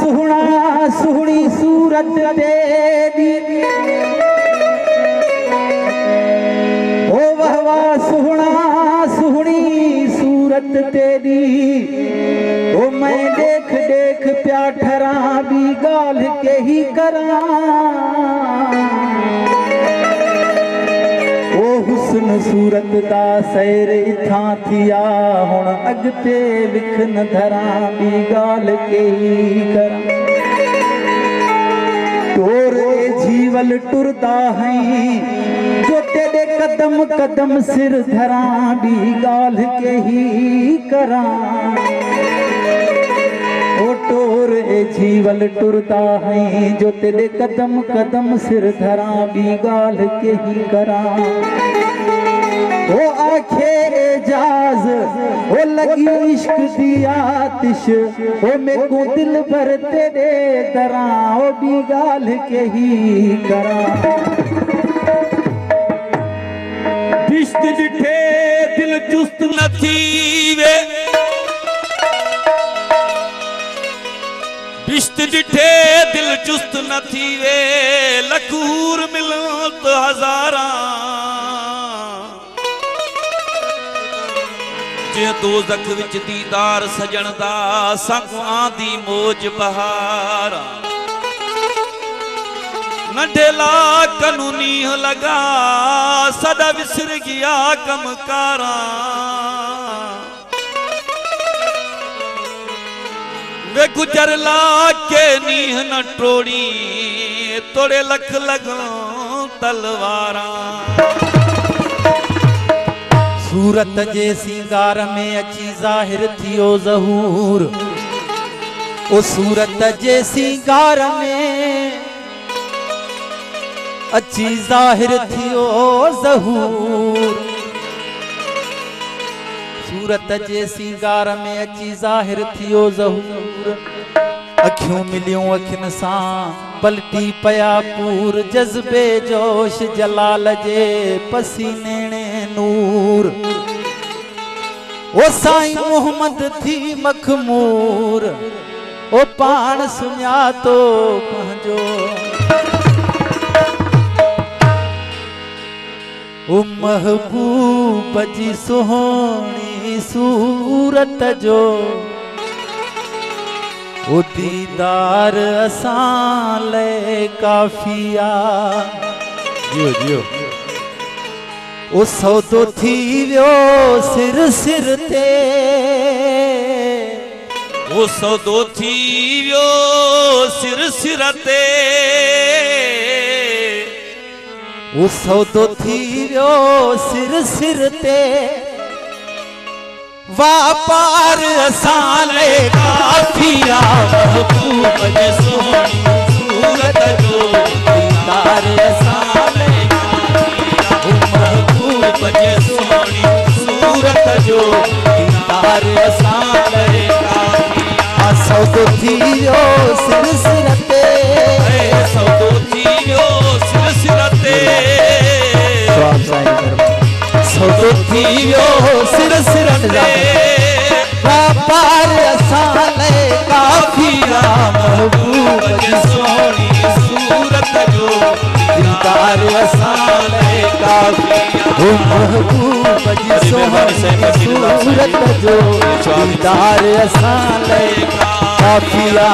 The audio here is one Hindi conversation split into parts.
सुहना सुहनी सूरत तेरी, ओ वहवा सुहना सुहनी सूरत तेरी, ओ मैं देख देख प्या ठरा भी गाल के ही करा। ओ हुस्न सूरत दा सैर इथां थिया हुण अगते विख न धरा भी गाल के ही करा। तोर ए जीवल टुरदा है जो तेरे कदम कदम सिर धरा भी गाल के ही करा। ओ टोर ए जीवल टुरदा है जो तेरे कदम कदम सिर धरा भी गाल के ही करा। ओ आखे एजाज ओ लगी इश्क दी आतिश, ओ मेरे को दिल भर तेरे दरा ओ भी गाल के ही करा। बिश्त डिठे दिल चुस्त न थी वे, बिश्त डिठे दिल चुस्त न थी वे, लकूर मिलत हजारा। जे दोज़ख विच दीदार सजण दा संग आंदी मौज बहारा। नंढेला कनूनी लगा सदा विसर गया कमकारा। वे गुजरला के नीह न टोड़ी, तोड़े लख लगो तलवारा। सूरत जे सिंगार में अची ज़ाहिर थियो ज़हूर, ओ सूरत जे सिंगार में अची ज़ाहिर थियो ज़हूर। सूरत जे सिंगार में अची ज़ाहिर थियो ज़हूर। अखियूं मिलियूं अखियुनि सां पलटी पया पूर, जज़्बे जोश जलाल जे पसीने नूर। ओ साईं मोहम्मद थी मखमूर, ओ पाण सुञातो पंहिंजो। ओ महबूब जी सुहिणी सूरत जो, ओ दीदार असां लाइ काफ़िया। जियो जियो। ओ सौदो थी वियो सिर सिर ते, ओ सौदो थी वियो सिर सिर ते, ओ सौदो थी वियो सिर सिर ते। वापार असां लाइ काफ़िया, महबूब जे सोहणी सूरत जो, दीदार असां लाइ काफ़िया। महबूब जे सोहणी सूरत जो, दीदार असां लाइ काफ़िया। सौदो थी वियो सिर सिर ते, सौदो थी वियो सिर सिर ते। सौदो थी वियो सिर सिर ते। वापार असां लाइ काफ़िया, महबूब जे सोहणी सूरत जो, दीदार असां लाइ काफ़िया। महबूब जी सोहणी सूरत जो, दीदार असां लाइ काफ़िया।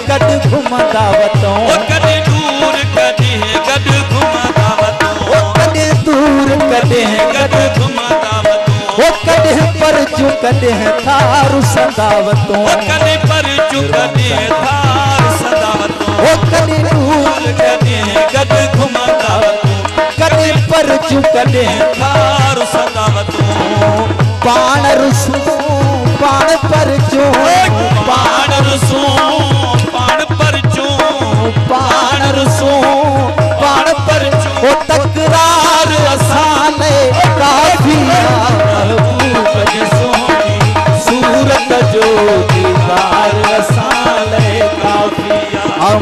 गॾु घुमंदा वतों, कॾहिं दूर कॾहिं गॾु घुमंदा वतों, कॾहिं दूर कॾहिं गॾु घुमंदा वतों, कॾहिं परचूं कॾहिं थार सदा वतों, कॾहिं परचूं कॾहिं थार सदा वतों, कॾहिं दूर कॾहिं गॾु घुमंदा वतों, कॾहिं परचूं कॾहिं थार सदा वतों। पाण रुसूं पाण परचूं, पाण रुसूं पाण परचूं,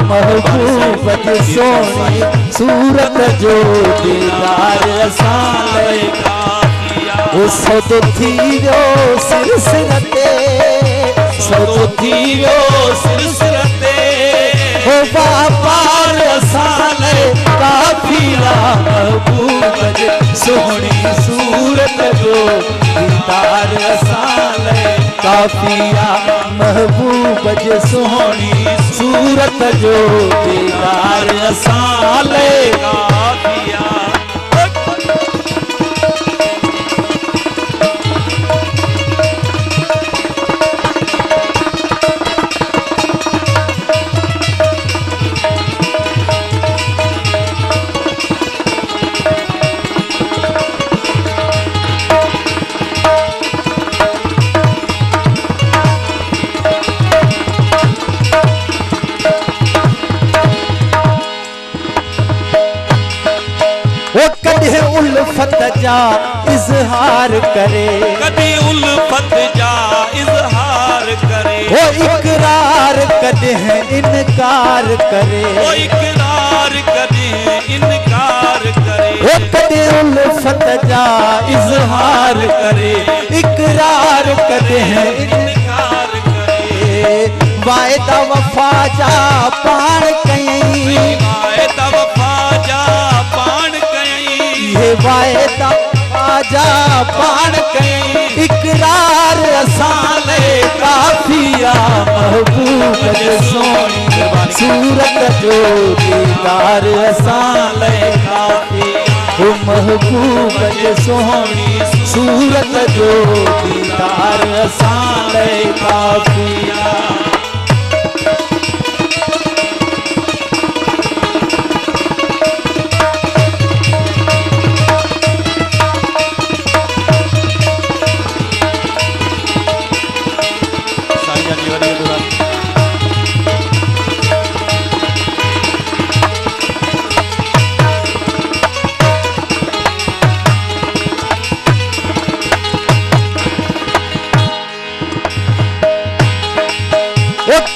महबूब जी सोनी सूरत जो दीदार असां ले काफिया ओ सदो थी वियो सिर सिर ते सदो थी वियो सिर सिर ते ओ वापार असां ले काफिया महबूब जी सोनी सूरत जो दीदार असां ले काफिया महबूब जी सोनी सूरत जो दीदार असां ले काफिया कदे उल्फत जा इजहार करे कदी उल्फत जा इजहार करे वो इकरार कदे इनकार करे वो इकरार कदे इनकार करे वो कदे उल्फत जा इजहार करे इकरार कदे इनकार करे वायदा वफा जा पाण कयई वायदा वफा जा पाण कयई ये वायदा आजा पाण कयई इकरार असां ले काफिया महबूब जी सोनी सूरत जो दीदार असां ले काफिया ओ महबूब जी सोनी सूरत जो दीदार असां ले काफिया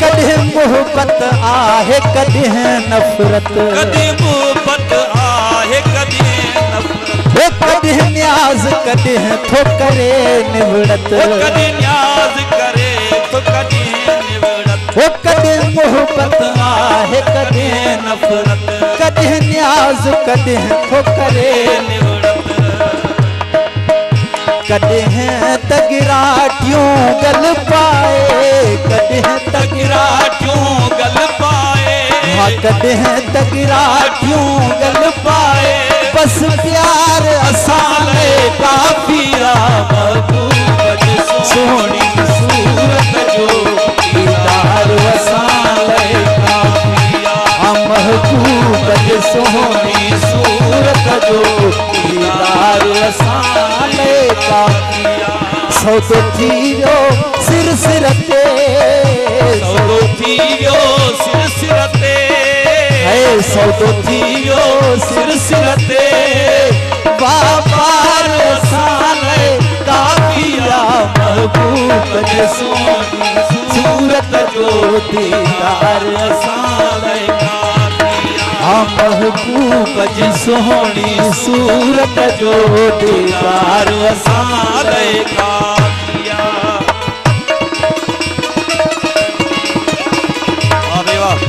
कदे मोहब्बत आहे कदे नफरत कदी मोहब्बत आहे कदी नफरत कदे न्याज कदे ठोकरे निवड़त कदी न्याज करे तो कदी निवड़त कदे मोहब्बत आहे कदे नफरत कदे न्याज कदे ठोकरे निवड़त कदे तगराटियों गल पाए कदे तगराटियों गल पाए हाँ कदे तगराटियों गल पाए बस प्यार असां ले काफिया महबूब जी सोनी सूरत जो दीदार असां ले काफिया महबूब जी सोनी सूरत जो दीदार असां ले काफिया सौदो थी वियो सिर सिर ते सौदो थी वियो सिर सिर ते सौदो थी वियो सिर सिर ते वापार असां ले काफिया महबूब जी सोनी सूरत जो दीदार असां ले काफिया महबूब जी सोनी सूरत जो दीदार असां ले काफिया अरे वाह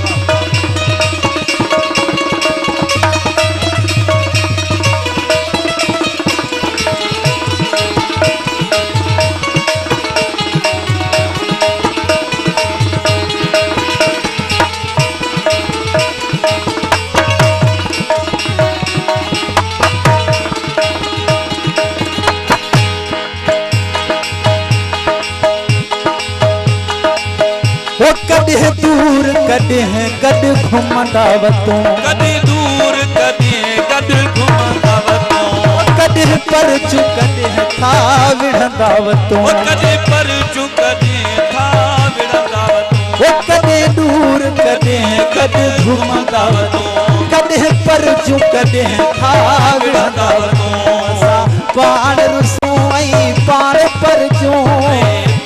कदे दूर कदे गड घुमंदा वतों कदी दूर कदी गड घुमंदा वतों कदे परचू कदे था विढ़ंदा वतों कदी परचू कदी था विढ़ंदा वतों कदे दूर कदे गड घुमंदा वतों कदे परचू कदे था विढ़ंदा वतों पाण रुसो आई पाण परचू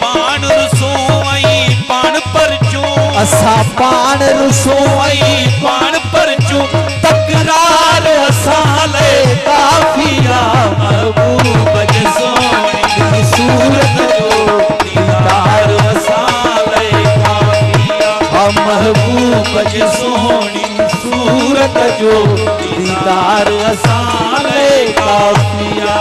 पाण रुसो आई पाण परचू असा पाण रुसो सोई पाण पर चूं तकरार असाले काफिया महबूब जे सोनी सूरत जो दीदार असाले काफिया महबूब जे सोनी सूरत जो दीदार असाले काफिया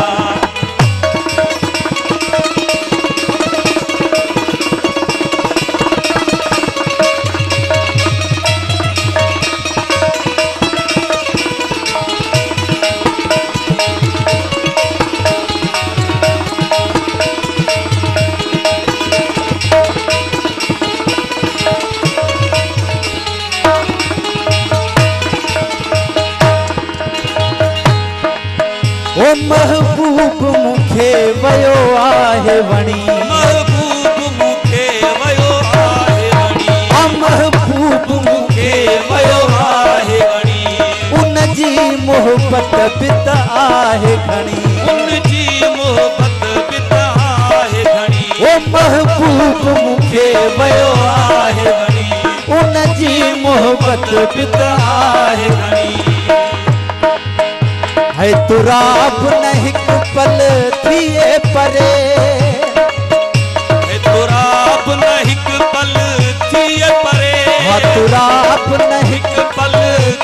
ओ महबूब मुखे वयो आहे वणी महबूब मुखे वयो आहे वणी महबूब मुखे वयो आहे वणी उन जी मोहब्बत बित आहे घणी उन जी मोहब्बत बित आहे घणी ओ महबूब मुखे वयो आहे वणी उन जी मोहब्बत बित आहे घणी है तुराब न हिक पल थिए परे है तुराब न हिक पल थिए परे तुराब न हिक हिक पल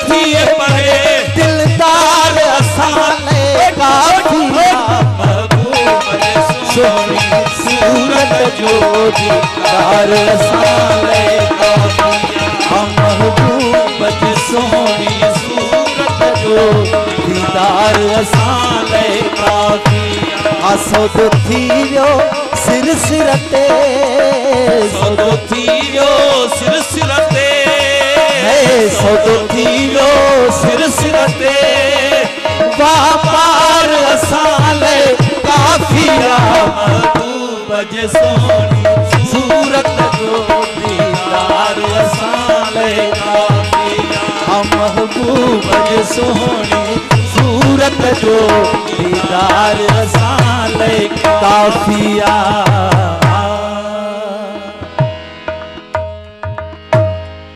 थिए परे दिलदार असाने काफिया महबूब जे सोनी सूरत जो दीदार असाले काफिया महबूब जे सोनी सूरत जो दीदार असाले काफिया असो थी वियो सिर सिर ते सौदो थी वियो सिर सिर ते सौदो थी वियो सिर सिर ते वापार असाले काफिया महबूब जे सोनी सूरत जो दीदार असाले काफिया महबूब जे सोनी सूरत जो दीदार असाले काफिया